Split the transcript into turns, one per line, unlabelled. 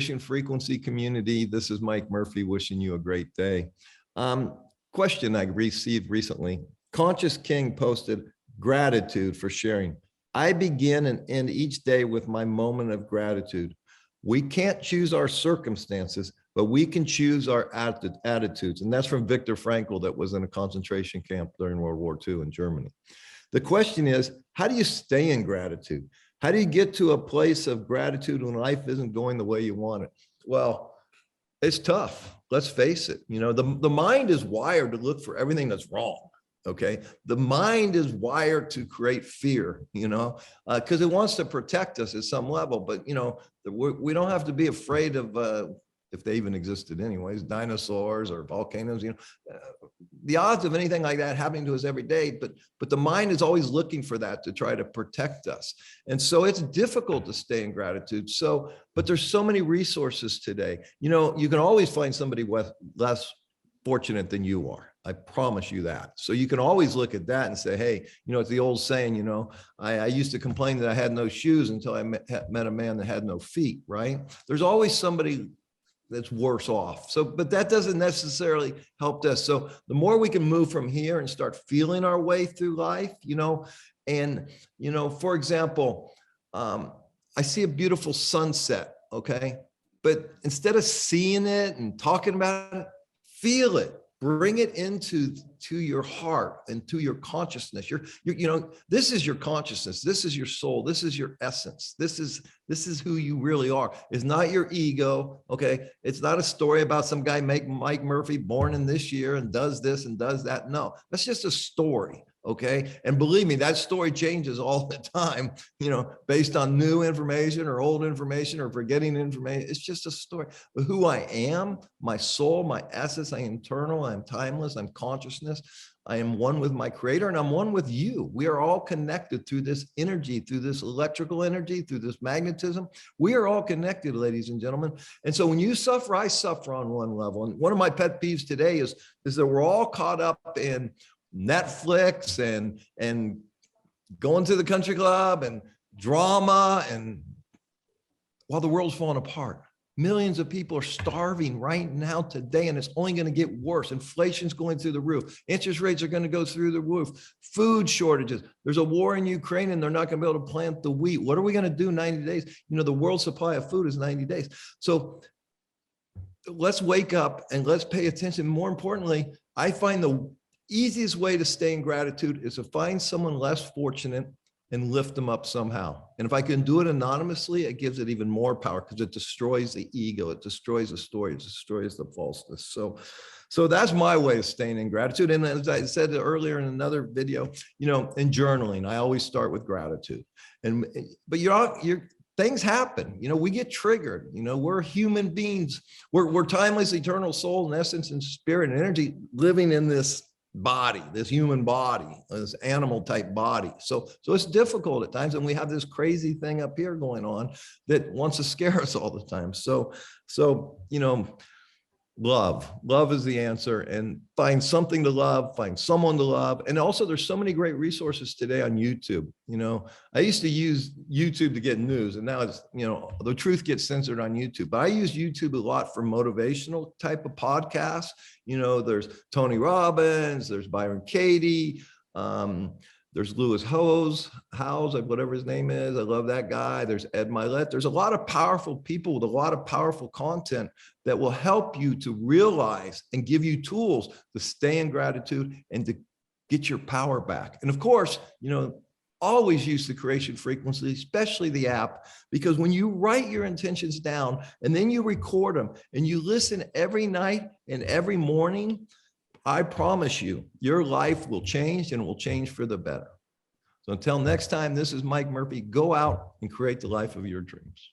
Creation Frequency community. This is Mike Murphy wishing you a great day. Question I received recently. Conscious King posted gratitude for sharing. I begin and end each day with my moment of gratitude. We can't choose our circumstances, but we can choose our attitudes. And that's from Viktor Frankl, that was in a concentration camp during World War II in Germany. The question is, how do you stay in gratitude? How do you get to a place of gratitude when life isn't going the way you want it? Well, it's tough. Let's face it. You know, the mind is wired to look for everything that's wrong. Okay. The mind is wired to create fear, you know, because it wants to protect us at some level. But, you know, we don't have to be afraid of, if they even existed anyways, dinosaurs or volcanoes, you know, the odds of anything like that happening to us every day, but the mind is always looking for that to try to protect us. And so it's difficult to stay in gratitude. So, but there's so many resources today. You know, you can always find somebody less fortunate than you are. I promise you that. So you can always look at that and say, hey, you know, it's the old saying, you know, I used to complain that I had no shoes until I met a man that had no feet, right? There's always somebody that's worse off. So, but that doesn't necessarily help us. So the more we can move from here and start feeling our way through life, you know, and, you know, for example, I see a beautiful sunset. Okay. But instead of seeing it and talking about it, feel it. Bring it into your heart and to your consciousness. You know, this is your consciousness. This is your soul. This is your essence. This is who you really are. It's not your ego. Okay. It's not a story about some guy, Mike Murphy, born in this year and does this and does that. No, that's just a story. Okay. And believe me, that story changes all the time, you know, based on new information or old information or forgetting information. It's just a story. But who I am, my soul, my essence, I am eternal, I'm timeless, I'm consciousness. I am one with my creator and I'm one with you. We are all connected through this energy, through this electrical energy, through this magnetism. We are all connected, ladies and gentlemen. And so when you suffer, I suffer on one level. And one of my pet peeves today is that we're all caught up in Netflix and going to the country club and drama, and while the world's falling apart. Millions of people are starving right now today, and it's only going to get worse. Inflation's going through the roof. Interest rates are going to go through the roof. Food shortages. There's a war in Ukraine, and they're not going to be able to plant the wheat. What are we going to do 90 days? You know, the world supply of food is 90 days. So let's wake up and let's pay attention. More importantly, I find the easiest way to stay in gratitude is to find someone less fortunate and lift them up somehow. And if I can do it anonymously, it gives it even more power because it destroys the ego. It destroys the story. It destroys the falseness. So that's my way of staying in gratitude. And as I said earlier in another video, you know, in journaling, I always start with gratitude. But things happen, you know, we get triggered, you know, we're human beings. We're timeless, eternal soul and essence and spirit and energy living in this body, this human body, this animal type body. So it's difficult at times. And we have this crazy thing up here going on that wants to scare us all the time. So, you know, love is the answer, and find something to love, find someone to love. And also there's so many great resources today on YouTube. You know, I used to use YouTube to get news, and now it's, you know, the truth gets censored on YouTube, but I use YouTube a lot for motivational type of podcasts. You know, there's Tony Robbins, there's Byron Katie, there's Lewis Howes, whatever his name is. I love that guy. There's Ed Milet. There's a lot of powerful people with a lot of powerful content that will help you to realize and give you tools to stay in gratitude and to get your power back. And of course, you know, always use the Creation Frequency, especially the app, because when you write your intentions down and then you record them and you listen every night and every morning, I promise you, your life will change, and it will change for the better. So until next time, this is Mike Murphy. Go out and create the life of your dreams.